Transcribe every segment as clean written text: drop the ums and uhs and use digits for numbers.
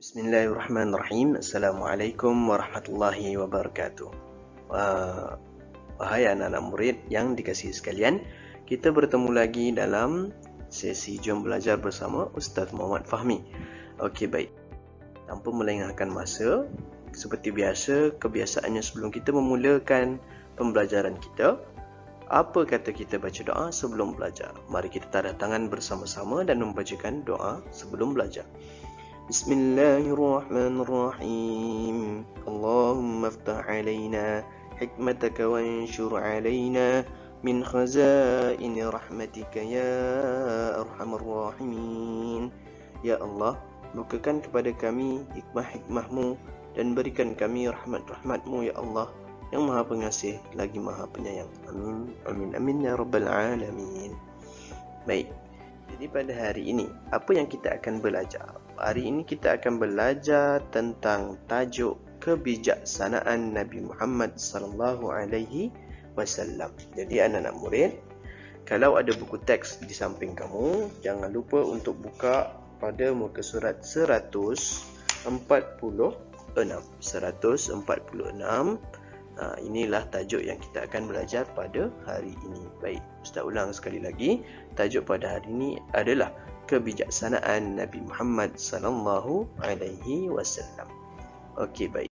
Bismillahirrahmanirrahim. Assalamualaikum warahmatullahi wabarakatuh. Wahai anak-anak murid yang dikasihi sekalian, kita bertemu lagi dalam sesi Jom Belajar bersama Ustaz Muhammad Fahmi. Okey, baik. Tanpa melengahkan masa, seperti biasa, kebiasaannya sebelum kita memulakan pembelajaran kita, apa kata kita baca doa sebelum belajar? Mari kita tadah tangan bersama-sama dan membacakan doa sebelum belajar. Bismillahirrahmanirrahim. Allahumma aftah alaina hikmataka wanshur alaina min khazaini rahmatika ya arhamar rahimin. Ya Allah, bukakan kepada kami hikmah-hikmahmu dan berikan kami rahmat-rahmatmu ya Allah yang maha pengasih lagi maha penyayang. Amin. Amin. Amin ya rabbal alamin. Baik. Jadi pada hari ini, apa yang kita akan belajar? Hari ini kita akan belajar tentang tajuk kebijaksanaan Nabi Muhammad sallallahu alaihi wasallam. Jadi anak-anak murid, kalau ada buku teks di samping kamu, jangan lupa untuk buka pada muka surat 146. Inilah tajuk yang kita akan belajar pada hari ini. Baik, Ustaz ulang sekali lagi. Tajuk pada hari ini adalah kebijaksanaan Nabi Muhammad sallallahu alaihi wasallam. Okey, baik.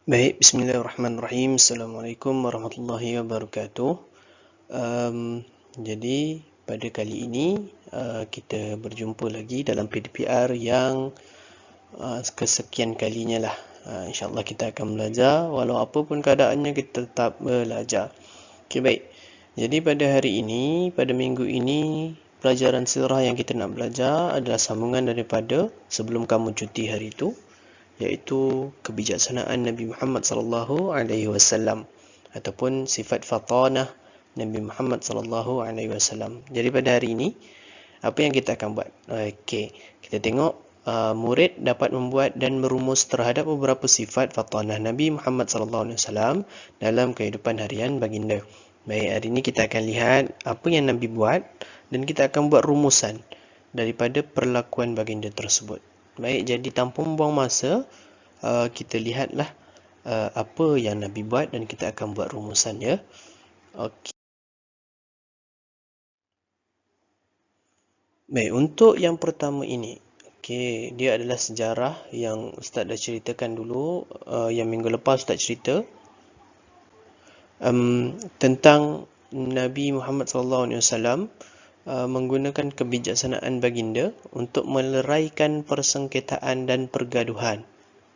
Baik, bismillahirrahmanirrahim. Assalamualaikum warahmatullahi wabarakatuh. Jadi pada kali ini kita berjumpa lagi dalam PDPR yang kesekian kalinya lah. InsyaAllah kita akan belajar. Walau apapun keadaannya, kita tetap belajar. Okey, baik. Jadi pada hari ini, pada minggu ini, pelajaran sirah yang kita nak belajar adalah sambungan daripada sebelum kamu cuti hari itu, iaitu kebijaksanaan Nabi Muhammad sallallahu alaihi wasallam ataupun sifat fatanah Nabi Muhammad sallallahu alaihi wasallam. Jadi pada hari ini, apa yang kita akan buat? Okey, kita tengok murid dapat membuat dan merumus terhadap beberapa sifat fatanah Nabi Muhammad SAW dalam kehidupan harian baginda. Baik, hari ini kita akan lihat apa yang Nabi buat dan kita akan buat rumusan daripada perlakuan baginda tersebut. Baik, jadi tanpa membuang masa, kita lihatlah apa yang Nabi buat dan kita akan buat rumusannya. Okey. Baik, untuk yang pertama ini, okey, dia adalah sejarah yang Ustaz dah ceritakan dulu, yang minggu lepas Ustaz cerita tentang Nabi Muhammad SAW menggunakan kebijaksanaan baginda untuk meleraikan persengketaan dan pergaduhan,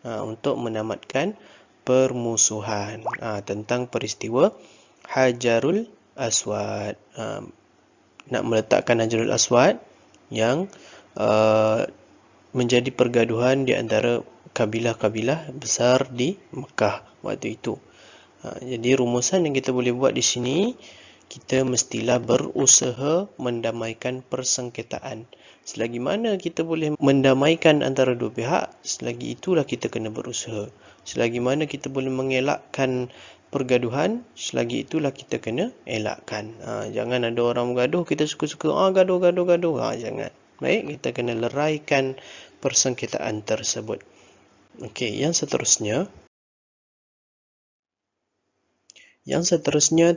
untuk menamatkan permusuhan, tentang peristiwa Hajarul Aswad, nak meletakkan Hajarul Aswad yang menjadi pergaduhan di antara kabilah-kabilah besar di Mekah waktu itu. Jadi rumusan yang kita boleh buat di sini, kita mestilah berusaha mendamaikan persengketaan. Selagi mana kita boleh mendamaikan antara dua pihak, selagi itulah kita kena berusaha. Selagi mana kita boleh mengelakkan pergaduhan, selagi itulah kita kena elakkan. Jangan ada orang bergaduh, kita suka-suka gaduh. Jangan. Baik, kita kena leraikan persengketaan tersebut. Okey, yang seterusnya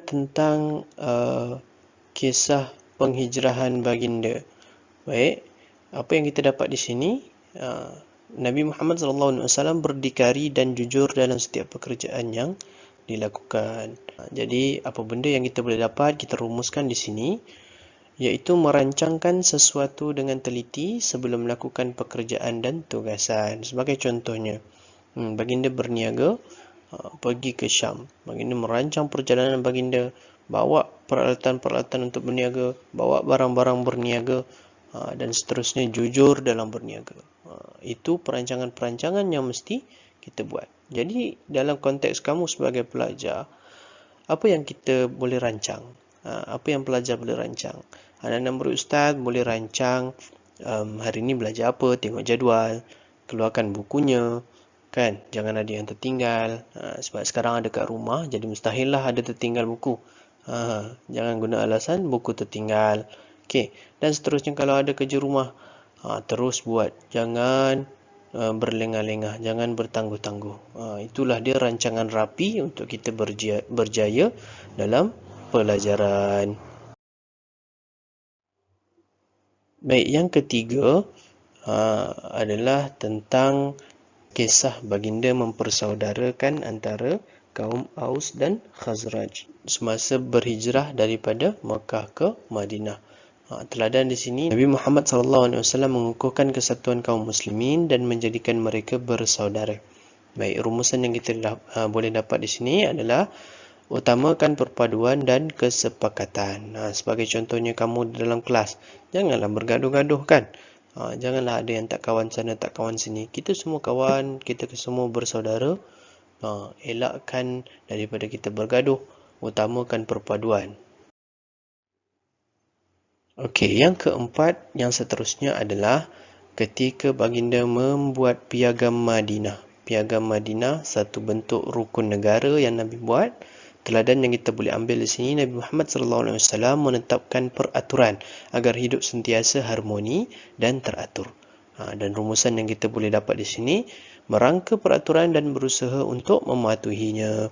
tentang kisah penghijrahan baginda. Baik, apa yang kita dapat di sini, Nabi Muhammad SAW berdikari dan jujur dalam setiap pekerjaan yang dilakukan. Jadi apa benda yang kita boleh dapat, kita rumuskan di sini, iaitu merancangkan sesuatu dengan teliti sebelum melakukan pekerjaan dan tugasan. Sebagai contohnya, baginda berniaga pergi ke Syam. Baginda merancang perjalanan baginda, bawa peralatan-peralatan untuk berniaga, bawa barang-barang berniaga, dan seterusnya, jujur dalam berniaga. Itu perancangan-perancangan yang mesti kita buat. Jadi dalam konteks kamu sebagai pelajar, apa yang kita boleh rancang? Apa yang pelajar boleh rancang? Anak-anak murid ustaz boleh rancang hari ini belajar apa, tengok jadual, keluarkan bukunya, kan? Jangan ada yang tertinggal. Sebab sekarang ada kat rumah, jadi mustahil lah ada tertinggal buku. Jangan guna alasan buku tertinggal, Okey, dan seterusnya kalau ada kerja rumah, terus buat. Jangan berlengah-lengah, jangan bertangguh-tangguh. Itulah dia rancangan rapi untuk kita berjaya dalam pelajaran. Baik, yang ketiga adalah tentang kisah baginda mempersaudarakan antara kaum Aus dan Khazraj semasa berhijrah daripada Mekah ke Madinah. Teladan di sini, Nabi Muhammad SAW mengukuhkan kesatuan kaum muslimin dan menjadikan mereka bersaudara. Baik, rumusan yang kita boleh dapat di sini adalah utamakan perpaduan dan kesepakatan. Sebagai contohnya kamu dalam kelas, janganlah bergaduh-gaduh kan. Janganlah ada yang tak kawan sana, tak kawan sini. Kita semua kawan, kita semua bersaudara. Elakkan daripada kita bergaduh, utamakan perpaduan. Okey, yang keempat, yang seterusnya adalah ketika baginda membuat piagam Madinah. Piagam Madinah satu bentuk rukun negara yang Nabi buat. Teladan yang kita boleh ambil di sini, Nabi Muhammad SAW menetapkan peraturan agar hidup sentiasa harmoni dan teratur. Dan rumusan yang kita boleh dapat di sini, merangka peraturan dan berusaha untuk mematuhinya.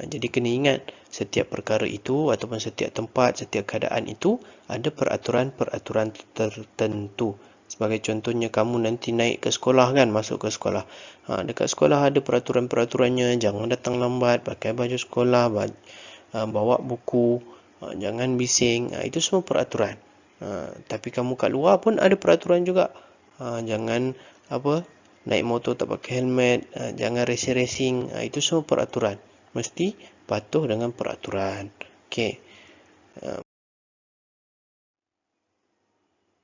Jadi kena ingat, setiap perkara itu ataupun setiap tempat, setiap keadaan itu ada peraturan-peraturan tertentu. Sebagai contohnya, kamu nanti naik ke sekolah kan, masuk ke sekolah. Dekat sekolah ada peraturan-peraturannya, jangan datang lambat, pakai baju sekolah, bawa buku, jangan bising. Itu semua peraturan. Tapi kamu kat luar pun ada peraturan juga. Jangan naik motor tak pakai helmet, jangan racing-racing. Itu semua peraturan. Mesti patuh dengan peraturan. Okey.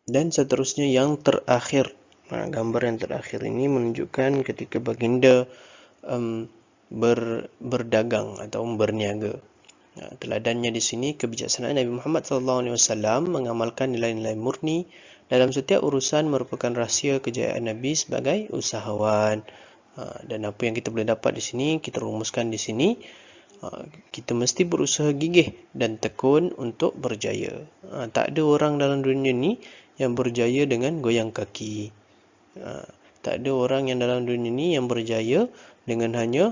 Dan seterusnya yang terakhir. Gambar yang terakhir ini menunjukkan ketika baginda berdagang atau berniaga. Teladannya di sini, kebijaksanaan Nabi Muhammad SAW mengamalkan nilai-nilai murni dalam setiap urusan merupakan rahsia kejayaan Nabi sebagai usahawan. Dan apa yang kita boleh dapat di sini, kita rumuskan di sini, kita mesti berusaha gigih dan tekun untuk berjaya. Tak ada orang dalam dunia ni yang berjaya dengan goyang kaki. Tak ada orang yang dalam dunia ni yang berjaya dengan hanya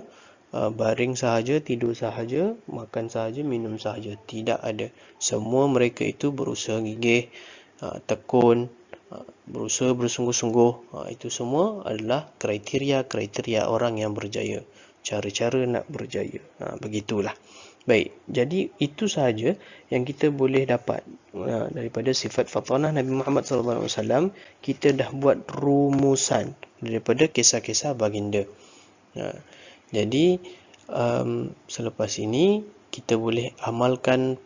baring sahaja, tidur sahaja, makan sahaja, minum sahaja. Tidak ada. Semua mereka itu berusaha gigih, tekun, berusaha bersungguh-sungguh. Itu semua adalah kriteria-kriteria orang yang berjaya. Cara-cara nak berjaya. Begitulah. Baik, jadi itu sahaja yang kita boleh dapat daripada sifat fatanah Nabi Muhammad SAW. Kita dah buat rumusan daripada kisah-kisah baginda. Jadi selepas ini kita boleh amalkan,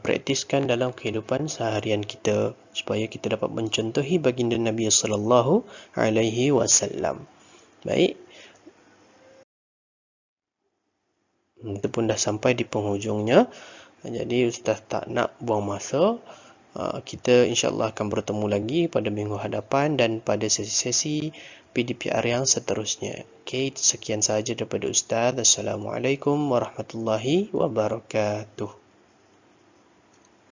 praktiskan dalam kehidupan seharian kita supaya kita dapat mencontohi baginda Nabi SAW. Baik. Kita pun dah sampai di penghujungnya. Jadi Ustaz tak nak buang masa. Kita insya-Allah akan bertemu lagi pada minggu hadapan dan pada sesi-sesi PDPR yang seterusnya. Okey, sekian sahaja daripada Ustaz. Assalamualaikum warahmatullahi wabarakatuh.